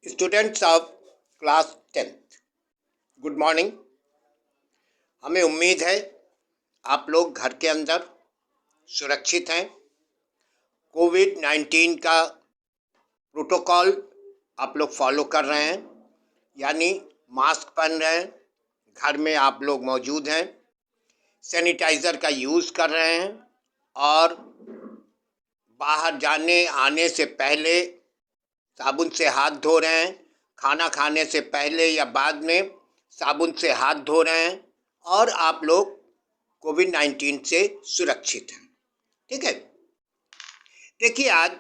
Students of class 10th, good morning. हमें उम्मीद है आप लोग घर के अंदर सुरक्षित हैं। कोविड-19 का प्रोटोकॉल आप लोग फॉलो कर रहे हैं, यानी मास्क पहन रहे हैं, घर में आप लोग मौजूद हैं, सैनिटाइज़र का यूज़ कर रहे हैं और बाहर जाने आने से पहले साबुन से हाथ धो रहे हैं। खाना खाने से पहले या बाद में साबुन से हाथ धो रहे हैं और आप लोग कोविड-19 से सुरक्षित हैं। ठीक है, देखिए आज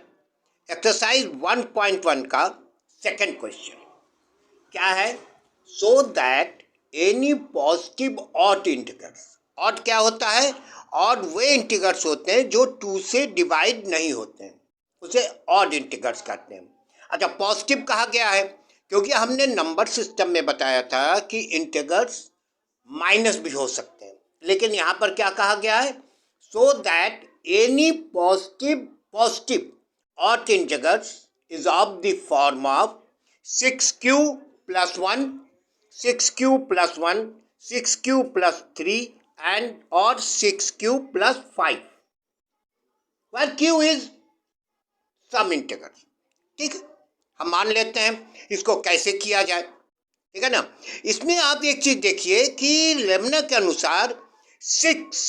एक्सरसाइज 1.1 का सेकंड क्वेश्चन क्या है। So that any positive odd integers, odd क्या होता है? ऑड वे इंटीजर्स होते हैं जो 2 से डिवाइड नहीं होते हैं, उसे ऑड इंटीजर्स कहते हैं। अच्छा, पॉजिटिव कहा गया है क्योंकि हमने नंबर सिस्टम में बताया था कि इंटीजर्स माइनस भी हो सकते हैं, लेकिन यहाँ पर क्या कहा गया है? So that any positive odd integers is of the form of 6q plus 1, 6q plus 1, 6q plus 3 and or 6q plus 5, where q is some integer। ठीक है, हम मान लेते हैं। इसको कैसे किया जाए, ठीक है ना। इसमें आप एक चीज देखिए कि लेमना के अनुसार 6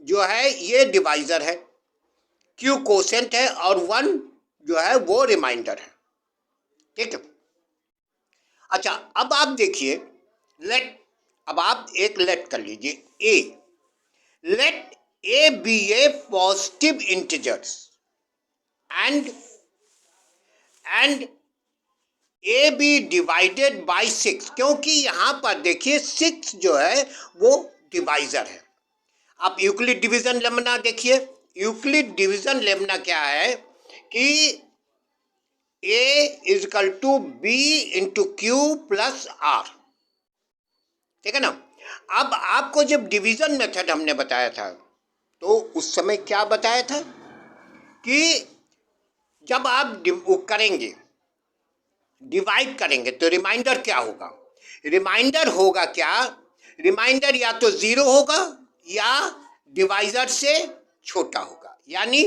जो है ये डिवाइजर है, q कोसेंट है और 1 जो है वो रिमाइंडर है। ठीक है, अच्छा अब आप देखिए लेट, अब आप एक लेट कर लीजिए a, let a be a positive integers and A B divided by 6, क्योंकि यहाँ पर देखिए 6 जो है वो डिवाइजर है। आप यूक्लिड डिवीजन लेमना देखिए, यूक्लिड डिवीजन लेमना क्या है कि a is equal to B into Q plus R. ठीक है ना। अब आपको जब डिवीजन मेथड हमने बताया था तो उस समय क्या बताया था कि जब आप करेंगे डिवाइड करेंगे तो रिमाइंडर क्या होगा? रिमाइंडर होगा क्या? रिमाइंडर या तो 0 होगा या डिवाइजर से छोटा होगा। यानी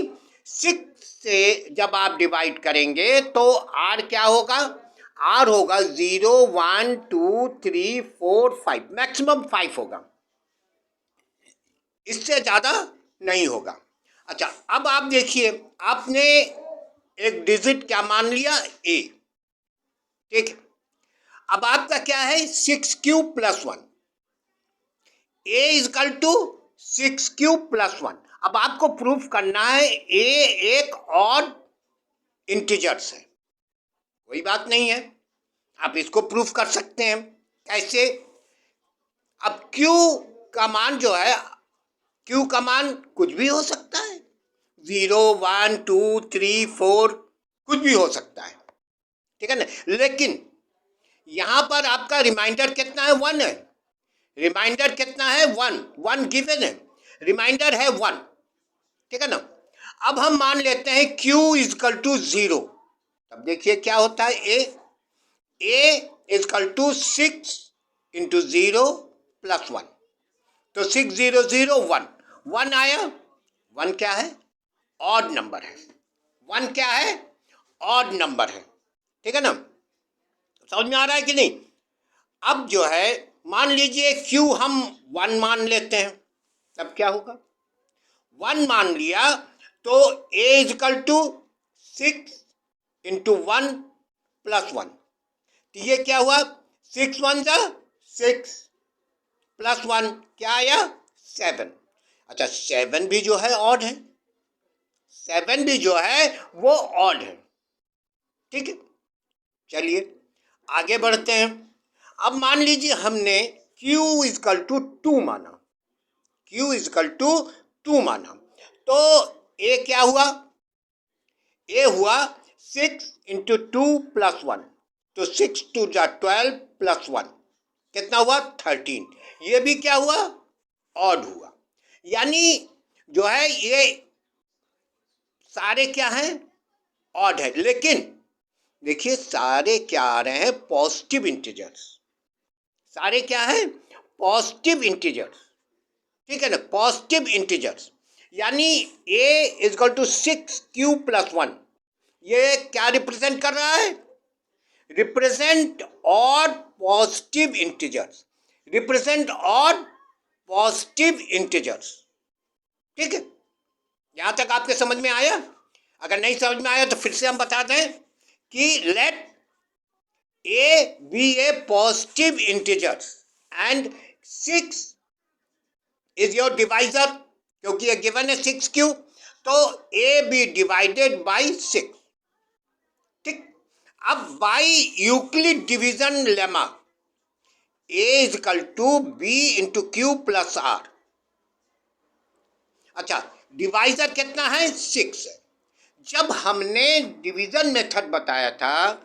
6 से जब आप डिवाइड करेंगे तो आर क्या होगा? आर होगा 0, 1, 2, 3, 4, 5, मैक्सिमम 5 होगा, इससे ज़्यादा नहीं होगा। अच्छा अब आप देखिए, आपने एक डिजिट क्या मान लिया? ए। ठीक है, अब आपका क्या है? 6q plus 1, a is equal to 6q plus 1। अब आपको प्रूफ करना है a एक ऑड इंटीजर्स है, कोई बात नहीं है, आप इसको प्रूफ कर सकते हैं। कैसे? अब q का मान जो है, q का मान कुछ भी हो सकता है, 0, 1, 2, 3, 4 कुछ भी हो सकता है। ठीक है ना, लेकिन यहां पर आपका रिमाइंडर कितना है? 1 है। रिमाइंडर कितना है? 1 गिवन है, रिमाइंडर है 1। ठीक है ना। अब हम मान लेते हैं q इज इक्वल टू 0, तब देखिए क्या होता है। a is equal to 6 into 0 plus 1, तो 6 0 0 1, 1 आया। 1 क्या है? ऑड नंबर है। 1 क्या है? ऑड नंबर है। ठीक है ना, समझ में आ रहा है कि नहीं? अब जो है मान लीजिए q हम 1 मान लेते हैं, तब क्या होगा? 1 मान लिया तो a is equal to 6 into 1 plus 1, तो ये क्या हुआ? 6 1 जा 6 प्लस 1 क्या आया? 7। अच्छा 7 भी जो है ऑड है, 7 भी जो है वो ऑड है। ठीक है, चलिए आगे बढ़ते हैं। अब मान लीजिए हमने q इज इक्वल टू 2 माना, q इज इक्वल टू 2 माना, तो a क्या हुआ? a हुआ 6 इंटू 2 प्लस 1, तो 6 2 जा 12 प्लस 1 कितना हुआ? 13। ये भी क्या हुआ? ऑड हुआ। यानी जो है ये सारे क्या हैं? ऑड है, लेकिन देखिए सारे क्या आ रहे हैं, पॉजिटिव इंटीजर्स, सारे क्या है, पॉजिटिव इंटीजर्स, ठीक है ना, पॉजिटिव इंटीजर्स। यानी a इजकल टू 6q+1, ये क्या रिप्रेजेंट कर रहा है, रिप्रेजेंट और पॉजिटिव इंटीजर्स, रिप्रेजेंट और पॉजिटिव इंटीजर्स, ठीक है। यहां तक आपके समझ में आया? अगर नहीं समझ में आया तो फिर से हम बता दें कि late a be a positive integer and 6 is your divisor, क्योंकि ये गिवन है 6q, तो a be divided by 6, ठीक। अब by Euclid division lemma a is equal to b into q plus r। अच्छा, डिवाइजर कितना है, 6 है। जब हमने डिवीजन मेथड बताया था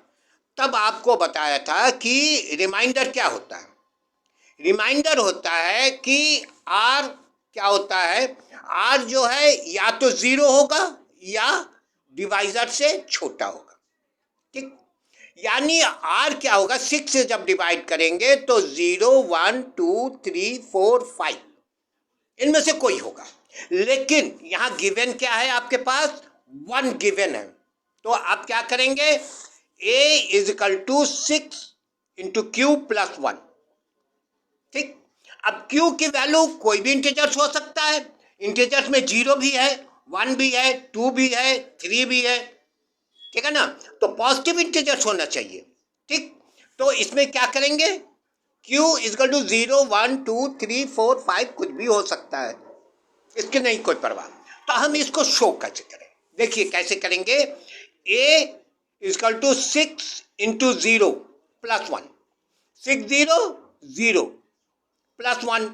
तब आपको बताया था कि रिमाइंडर क्या होता है, रिमाइंडर होता है कि आर क्या होता है, आर जो है या तो 0 होगा या डिवाइजर से छोटा होगा, ठीक। यानी आर क्या होगा, 6 से जब डिवाइड करेंगे तो 0 1 2 3 4 5 इनमें से कोई होगा। लेकिन यहां गिवन क्या है, आपके पास 1 गिवन है, तो आप क्या करेंगे, a is equal to 6 into Q plus 1, ठीक। अब q की वैल्यू कोई भी इंटीजर्स हो सकता है, इंटीजर्स में 0 भी है, 1 भी है, 2 भी है, 3 भी है, ठीक है ना, तो पॉजिटिव इंटीजर्स होना चाहिए, ठीक। तो इसमें क्या करेंगे, q इजकल टू 0 1 2 3 4 5 कुछ भी हो सकता है, इसकी नहीं कोई परवाह। तो हम इसको शो कैसे करें, देखिए कैसे करेंगे, a is equal to 6 into 0 plus 1, 6 0 0 plus 1,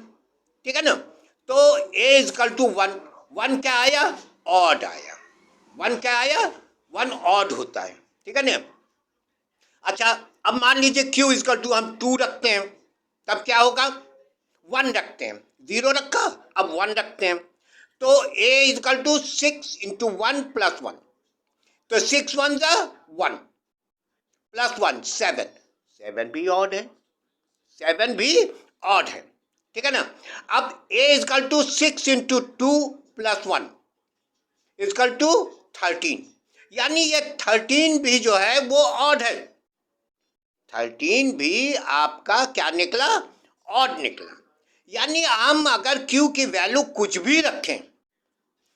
ठीक है ना, तो a इजकल टू 1, 1 क्या आया, ऑड आया, 1 क्या आया, 1 ऑड होता है, ठीक है ना। अच्छा, अब मान लीजिए q इजकल टू हम 2 रखते हैं, तब क्या होगा, 1 रखते हैं, 0 रखा, अब 1 रखते हैं, तो a is equal to 6 into 1 plus 1, तो 6 1 जा 1 प्लस 1 7, 7 भी ऑड है, 7 भी ऑड है, ठीक है ना। अब a is equal to 6 into 2 plus 1 is equal to 13, यानी ये 13 भी जो है वो ऑड है, 13 भी आपका क्या निकला, ऑड निकला। यानी हम अगर q की वैल्यू कुछ भी रखें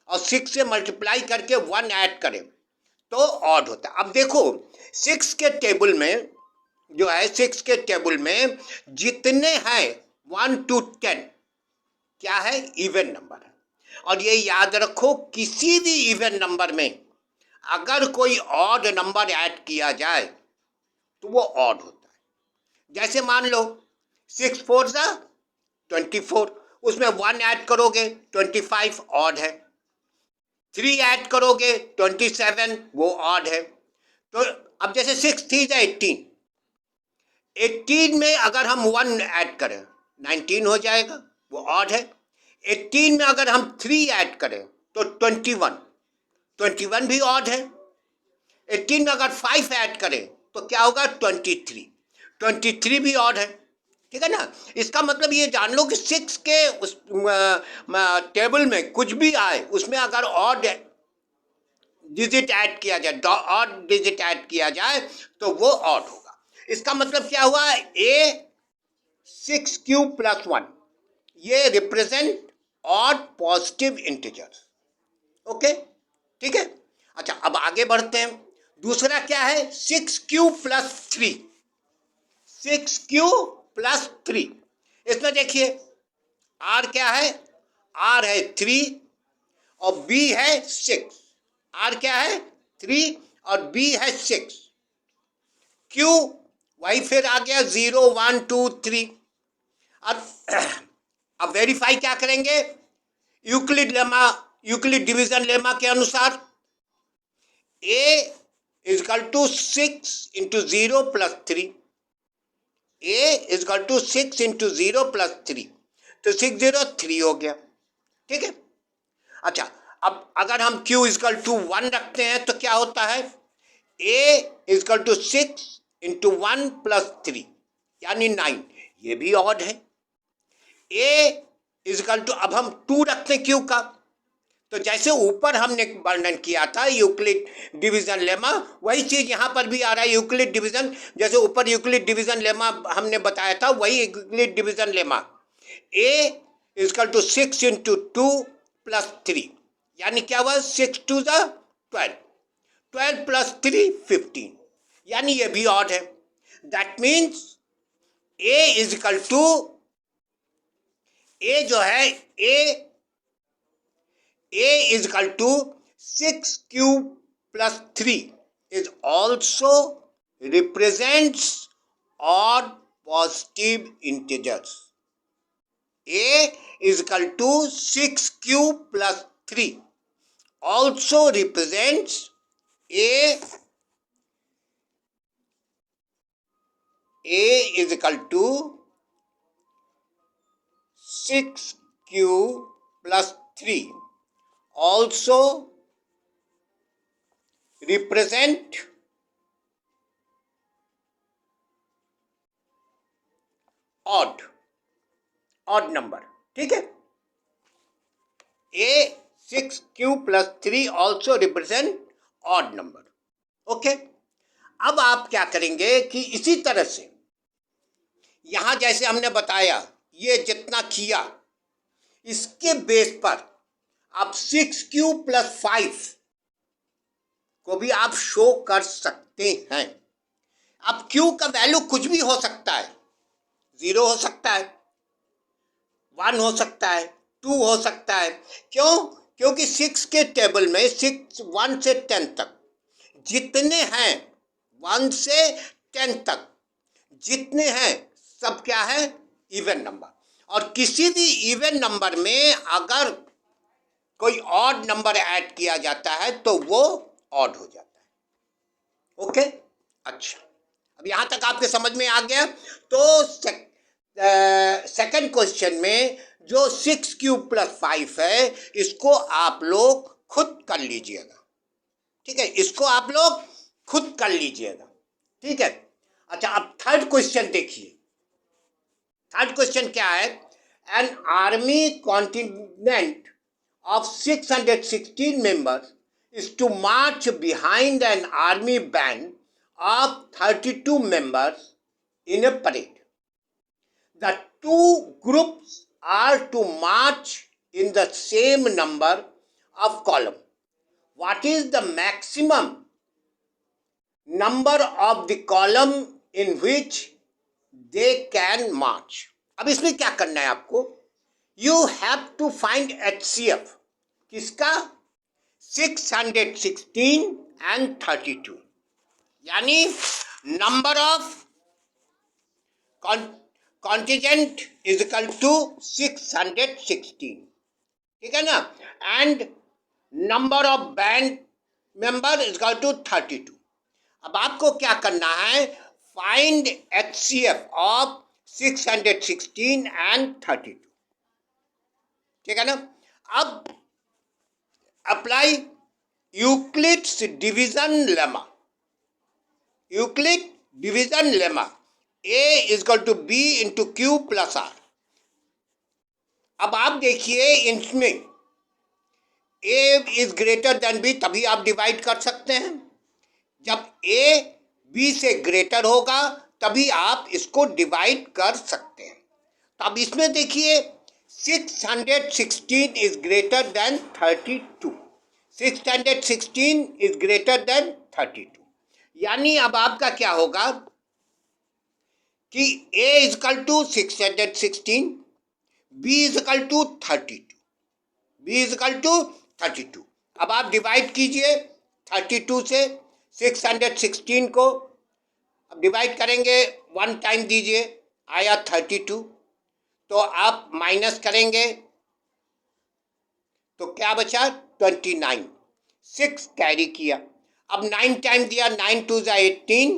और 6 से मल्टीप्लाई करके 1 ऐड करें तो ऑड होता है। अब देखो 6 के टेबल में जो है, 6 के टेबल में जितने हैं 1 to 10 क्या है, इवन नंबर है। और ये याद रखो, किसी भी इवन नंबर में अगर कोई ऑड नंबर ऐड किया जाए तो वो ऑड होता है। जैसे मान लो 6 4 जा 24, उसमें 1 ऐड करोगे 25, ऑड है, 3 ऐड करोगे 27, वो ऑड है। तो अब जैसे 6 3 जा 18, 18 में अगर हम 1 ऐड करें 19 हो जाएगा, वो ऑड है। 18 में अगर हम 3 ऐड करें तो 21, 21 भी ऑड है। 18 में अगर 5 ऐड करें तो क्या होगा, 23, 23 भी ऑड है, ठीक है ना। इसका मतलब ये जान लो कि 6 के उस टेबल में कुछ भी आए, उसमें अगर ऑड डिजिट ऐड किया जाए, ऑड डिजिट ऐड किया जाए तो वो ऑड होगा। इसका मतलब क्या हुआ, a 6q प्लस 1 ये represent odd positive integer, okay, ठीक है। अच्छा, अब आगे बढ़ते हैं, दूसरा क्या है, 6q प्लस 3, 6q प्लस 3, इसमें देखिए r क्या है, r है 3 और b है 6, r क्या है 3 और b है 6, q वही फिर आ गया 0 1 2 3। अब वेरीफाई क्या करेंगे, Euclid lemma, Euclid division lemma के अनुसार a is equal to 6 into 0 plus 3, a is equal to 6 into 0 plus 3, तो 6 0 3 हो गया, ठीक है। अच्छा, अब अगर हम q इजकल टू 1 रखते हैं तो क्या होता है, a is equal to 6 into 1 plus 3 यानी 9, ये भी ऑड है। ए इजकल टू, अब हम 2 रखते क्यू का, तो जैसे ऊपर हमने वर्णन किया था यूक्लिड डिवीजन लेमा, वही चीज यहां पर भी आ रहा है। यूक्लिड डिवीजन, जैसे ऊपर यूक्लिड डिवीजन लेमा हमने बताया था, वही Euclid division lemma. A is equal to 6 into 2 plus 3 यानी क्या हुआ, 6 टू 12, 12 प्लस 3 15, यानी ये भी ऑड है। That means a is equal to, a जो है a is equal to 6 cube plus 3 is also represents odd positive integers. A is equal to 6 cube plus 3 also represents a is equal to 6 cube plus 3 also represent odd number, ठीक है। a 6 q plus 3 also represent odd number, okay. अब आप क्या करेंगे कि इसी तरह से यहां जैसे हमने बताया, ये जितना किया इसके बेस पर आप 6 क्यू प्लस 5 को भी आप शो कर सकते हैं। अब क्यू का वैल्यू कुछ भी हो सकता है, 0 हो सकता है, 1 हो सकता है, 2 हो सकता है। क्यों? क्योंकि 6 के टेबल में 6 1 से 10 तक जितने हैं, 1 से 10 तक जितने हैं सब क्या है, इवन नंबर। और किसी भी इवन नंबर में अगर कोई ऑड नंबर ऐड किया जाता है तो वो ऑड हो जाता है, ओके। अच्छा, अब यहां तक आपके समझ में आ गया। तो सेकंड क्वेश्चन में जो 6 क्यूब प्लस 5 है, इसको आप लोग खुद कर लीजिएगा, ठीक है, इसको आप लोग खुद कर लीजिएगा, ठीक है। अच्छा, अब थर्ड क्वेश्चन देखिए। थर्ड क्वेश्चन क्या है, an army contingent of 616 members is to march behind an army band of 32 members in a parade. The two groups are to march in the same number of column. What is the maximum number of the column in which they can march? अब इसमें क्या करना है आपको, You have to find HCF, किसका, 616 and 32, यानी number of contingent is equal to 616, ठीक है ना, and number of band member is equal to 32। अब आपको क्या करना है, फाइंड HCF ऑफ 616 and 32, ठीक है ना। अब apply Euclid's division lemma. Euclid division lemma, a is equal to B into Q plus r. अब आप देखिए, इसमें a is greater than b, तभी आप डिवाइड कर सकते हैं। जब ए बी से ग्रेटर होगा तभी आप इसको डिवाइड कर सकते हैं। तो अब इसमें देखिए, 616 is greater than 32, 616 is greater than 32, यानी अब आपका क्या होगा कि A is equal to 616, B is equal to 32, B is equal to 32। अब आप डिवाइड कीजिए 32 से 616 को, अब डिवाइड करेंगे 1 टाइम दीजिए, आया 32, तो आप माइनस करेंगे तो क्या बचा, 29, 6 कैरी किया। अब 9 टाइम दिया, 9 2 ज़ा 18,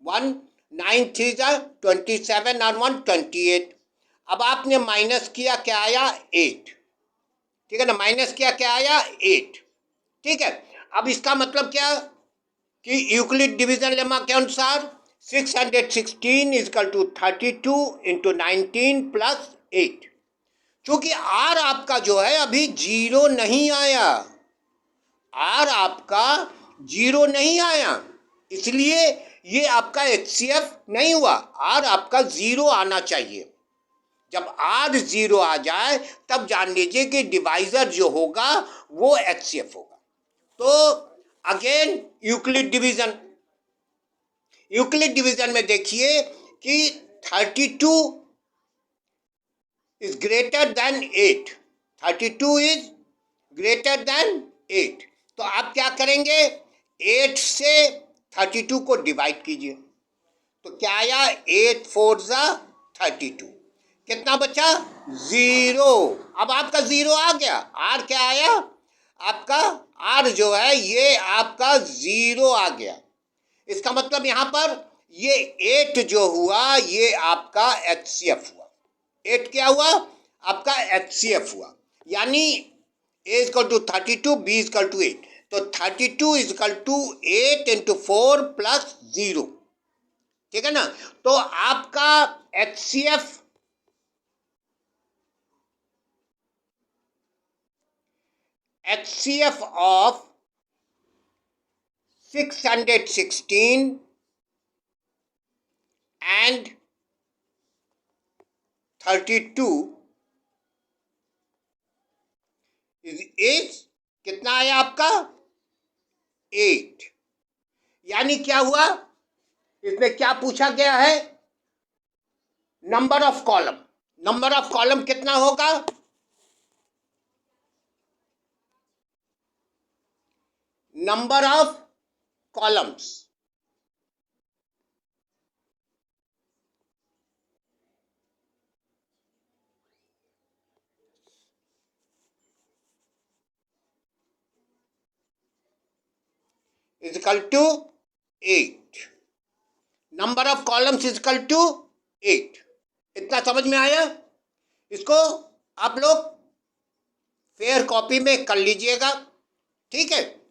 1 9 3 ज़ा 27 और 1 28। अब आपने माइनस किया, क्या आया, 8, ठीक है ना, माइनस किया क्या आया, 8, ठीक है। अब इसका मतलब क्या, कि यूक्लिड डिवीजन लेमा के अनुसार 616 इजकल टू 32 इंटू 19 प्लस 8। चूंकि आर आपका जो है अभी जीरो नहीं आया, आर आपका जीरो नहीं आया, इसलिए ये आपका एचसीएफ नहीं हुआ। आर आपका जीरो आना चाहिए। जब आर जीरो आ जाए तब जान लीजिए कि डिवाइजर जो होगा वो एचसीएफ होगा। तो अगेन यूक्लिड डिवीजन में देखिए कि 32 is greater than 8, 32 is greater than 8। तो आप क्या करेंगे, 8 से 32 को डिवाइड कीजिए, तो क्या आया, 8 4 जा 32, कितना बचा, 0। अब आपका 0 आ गया, आर क्या आया आपका, आर जो है ये आपका 0 आ गया। इसका मतलब यहां पर ये 8 जो हुआ ये आपका एचसीएफ हुआ। 8 क्या हुआ आपका एचसीएफ हुआ, यानी A is equal to 32, B is equal to 8। तो 32 इजकल टू 8 इंटू 4 प्लस 0, ठीक है ना। तो आपका एचसीएफ ऑफ 616 एंड 32 इज कितना आया आपका, 8। यानी क्या हुआ, इसमें क्या पूछा गया है, number of column. Number of column कितना होगा, number of columns is equal to 8, number of columns is equal to 8। इतना समझ में आया। इसको आप लोग फेयर कॉपी में कर लीजिएगा, ठीक है।